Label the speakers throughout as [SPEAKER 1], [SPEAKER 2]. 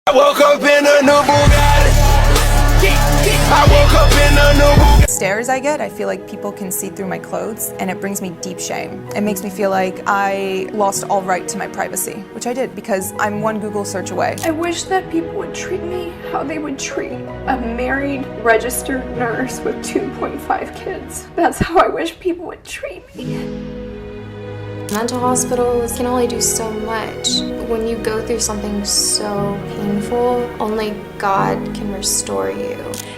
[SPEAKER 1] I woke up in a new Bugatti. I woke up in a new Bugatti.
[SPEAKER 2] Stares I get, I feel like people can see through my clothes, and it brings me deep shame. It makes me feel like I lost all right to my privacy, which I did because I'm one Google search away.
[SPEAKER 3] I wish that people would treat me how they would treat a married registered nurse with 2.5 kids. That's how I wish people would treat me.
[SPEAKER 4] Mental hospitals can only do so much. When you go through something so painful, only God can restore you.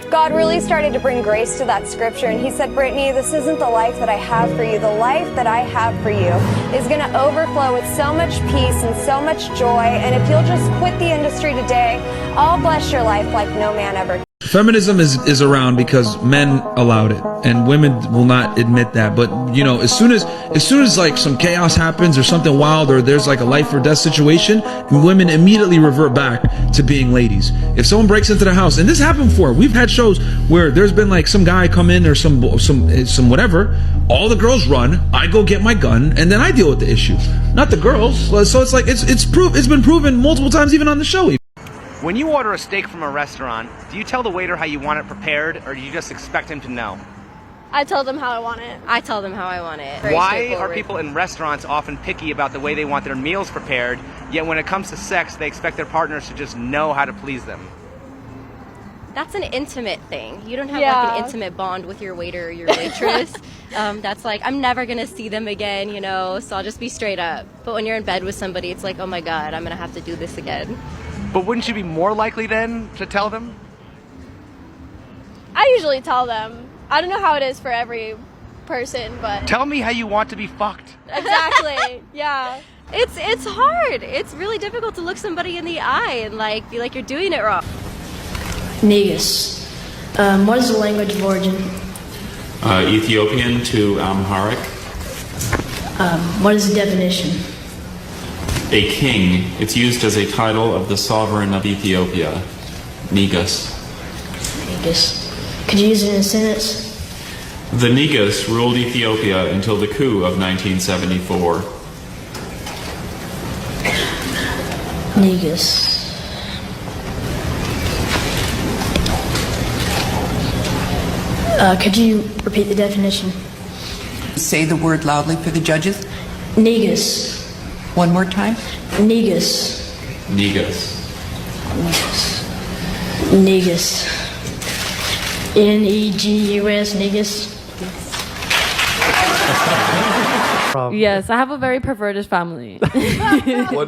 [SPEAKER 5] God really started to bring grace to that scripture, and he said, Brittany, this isn't the life that I have for you. The life that I have for you is going to overflow with so much peace and so much joy, and if you'll just quit the industry today, I'll bless your life like no man ever.
[SPEAKER 6] Feminism is around because men allowed it, and women will not admit that. But you know, as soon as like some chaos happens or something wild, or there's like a life or death situation, women immediately revert back to being ladies. If someone breaks into the house, and this happened before, we've had shows where there's been like some guy come in or some whatever, all the girls run, I go get my gun, and then I deal with the issue, not the girls. So it's like it's been proven multiple times, even on the show.
[SPEAKER 7] When you order a steak from a restaurant, do you tell the waiter how you want it prepared, or do you just expect him to know?
[SPEAKER 8] I tell them how I want it.
[SPEAKER 9] I tell them how I want it.
[SPEAKER 7] Why are people in restaurants often picky about the way they want their meals prepared, yet when it comes to sex, they expect their partners to just know how to please them?
[SPEAKER 9] That's an intimate thing. You don't have like an intimate bond with your waiter or your waitress. That's like, I'm never going to see them again, you know, so I'll just be straight up. But when you're in bed with somebody, it's like, oh my God, I'm going to have to do this again.
[SPEAKER 7] But wouldn't you be more likely then to tell them?
[SPEAKER 8] I usually tell them. I don't know how it is for every person, but...
[SPEAKER 7] Tell me how you want to be fucked.
[SPEAKER 8] Exactly, yeah.
[SPEAKER 9] It's hard. It's really difficult to look somebody in the eye and like be like you're doing it wrong.
[SPEAKER 10] Negus. What is the language of origin?
[SPEAKER 11] Ethiopian to Amharic.
[SPEAKER 10] What is the definition?
[SPEAKER 11] A king. It's used as a title of the sovereign of Ethiopia. Negus.
[SPEAKER 10] Negus. Could you use it in a sentence?
[SPEAKER 11] The Negus ruled Ethiopia until the coup of 1974.
[SPEAKER 10] Negus. Could you repeat the definition?
[SPEAKER 12] Say the word loudly for the judges.
[SPEAKER 10] Negus.
[SPEAKER 12] One more time.
[SPEAKER 10] Negus.
[SPEAKER 11] Negus.
[SPEAKER 10] Negus. Negus. Negus.
[SPEAKER 13] Yes, I have a very perverted family.
[SPEAKER 14] What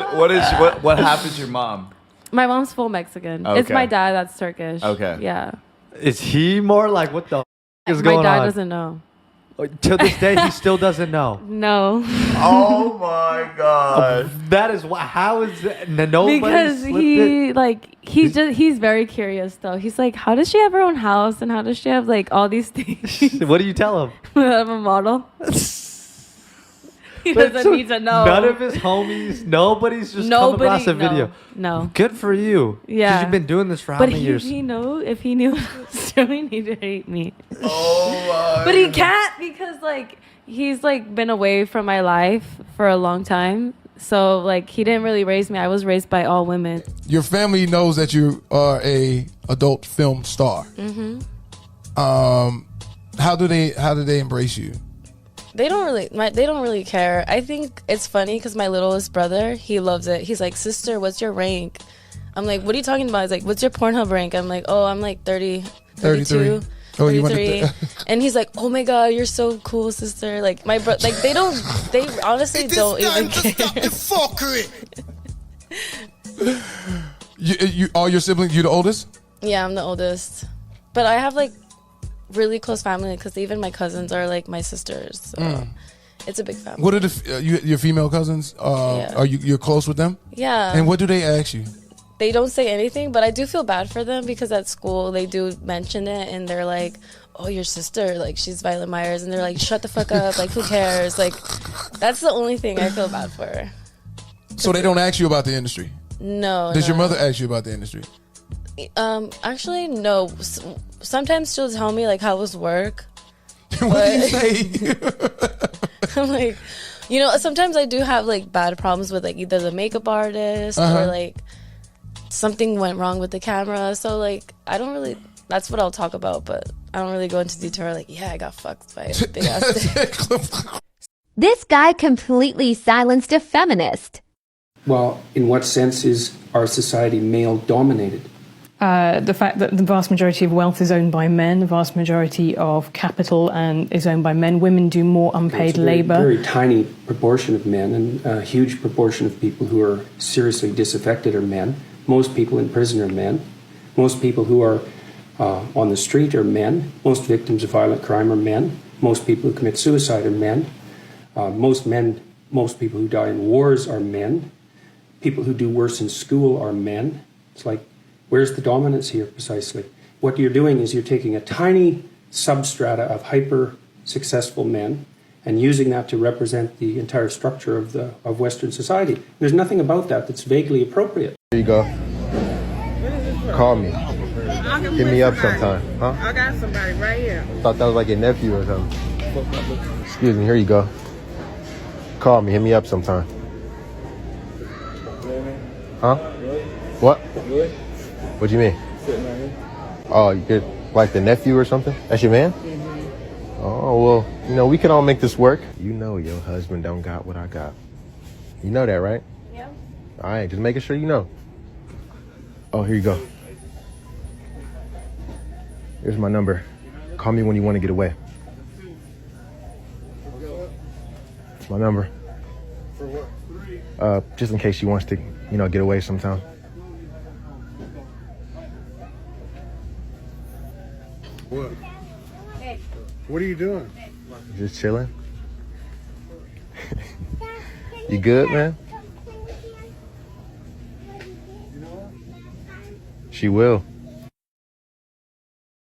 [SPEAKER 14] happened to your mom?
[SPEAKER 13] My mom's full Mexican.
[SPEAKER 14] Okay.
[SPEAKER 13] It's my dad that's Turkish.
[SPEAKER 14] Okay.
[SPEAKER 13] Yeah.
[SPEAKER 14] Is he more like, what the is going on?
[SPEAKER 13] My dad doesn't know.
[SPEAKER 14] To this day, he still doesn't know.
[SPEAKER 13] No.
[SPEAKER 14] Oh my God. That is why. How is that? Nobody
[SPEAKER 13] because he's very curious though. He's like, how does she have her own house and how does she have like all these things?
[SPEAKER 14] What do you tell him?
[SPEAKER 13] I'm a model. He doesn't need to know.
[SPEAKER 14] None of his homies, nobody's just come across a video.
[SPEAKER 13] No.
[SPEAKER 14] Good for you.
[SPEAKER 13] Yeah.
[SPEAKER 14] Because you've been doing this for how many years?
[SPEAKER 13] If he knew what I was doing, he'd hate me.
[SPEAKER 14] Oh my
[SPEAKER 13] But he can't because like he's like been away from my life for a long time. So like he didn't really raise me. I was raised by all women.
[SPEAKER 15] Your family knows that you are a adult film star.
[SPEAKER 13] Mm-hmm.
[SPEAKER 15] How do they embrace you?
[SPEAKER 13] They don't really care. I think it's funny because my littlest brother, he loves it. He's like, sister, what's your rank? I'm like, what are you talking about? He's like, what's your Pornhub rank? I'm like, oh, I'm like 32,
[SPEAKER 15] 33. Oh,
[SPEAKER 13] 33. And he's like, oh my God, you're so cool, sister. Like my bro, like they honestly don't even care.
[SPEAKER 15] You all your siblings, you the oldest?
[SPEAKER 13] Yeah, I'm the oldest. But I have like really close family because even my cousins are like my sisters. So it's a big family.
[SPEAKER 15] What are your female cousins? Are you're close with them?
[SPEAKER 13] Yeah.
[SPEAKER 15] And what do they ask you?
[SPEAKER 13] They don't say anything, but I do feel bad for them because at school they do mention it and they're like, oh, your sister, like she's Violet Myers, and they're like, shut the fuck up, like who cares? Like that's the only thing I feel bad for.
[SPEAKER 15] So they don't ask you about the industry?
[SPEAKER 13] No.
[SPEAKER 15] Does your mother ask you about the industry?
[SPEAKER 13] Actually, no. Sometimes she'll tell me like how was work.
[SPEAKER 15] What do you say?
[SPEAKER 13] I'm like, sometimes I do have like bad problems with like either the makeup artist or like something went wrong with the camera. So like, I don't really. That's what I'll talk about, but I don't really go into detail. Like, yeah, I got fucked by a big ass dick.
[SPEAKER 16] This guy completely silenced a feminist.
[SPEAKER 17] Well, in what sense is our society male-dominated?
[SPEAKER 18] The fact that the vast majority of wealth is owned by men, the vast majority of capital is owned by men. Women do more unpaid labour.
[SPEAKER 17] Very tiny proportion of men, and a huge proportion of people who are seriously disaffected are men. Most people in prison are men. Most people who are on the street are men. Most victims of violent crime are men. Most people who commit suicide are men. Most people who die in wars are men. People who do worse in school are men. It's like, where's the dominance here precisely? What you're doing is you're taking a tiny substrata of hyper-successful men and using that to represent the entire structure of Western society. There's nothing about that that's vaguely appropriate.
[SPEAKER 19] There you go. Call me. Hit me up sometime. Huh?
[SPEAKER 20] I got somebody right here.
[SPEAKER 19] Thought that was like your nephew or something. Excuse me, here you go. Call me, hit me up sometime. Huh? What? What do you mean? Oh, you're like the nephew or something? That's your man? Oh, well, you know, we can all make this work. You know your husband don't got what I got. You know that, right? Yeah. All right, just making sure you know. Oh, here you go. Here's my number. Call me when you want to get away. It's my number.
[SPEAKER 20] For what?
[SPEAKER 19] Just in case she wants to, you know, get away sometime.
[SPEAKER 20] What? What are you doing?
[SPEAKER 19] Just chilling. You good, man? She will.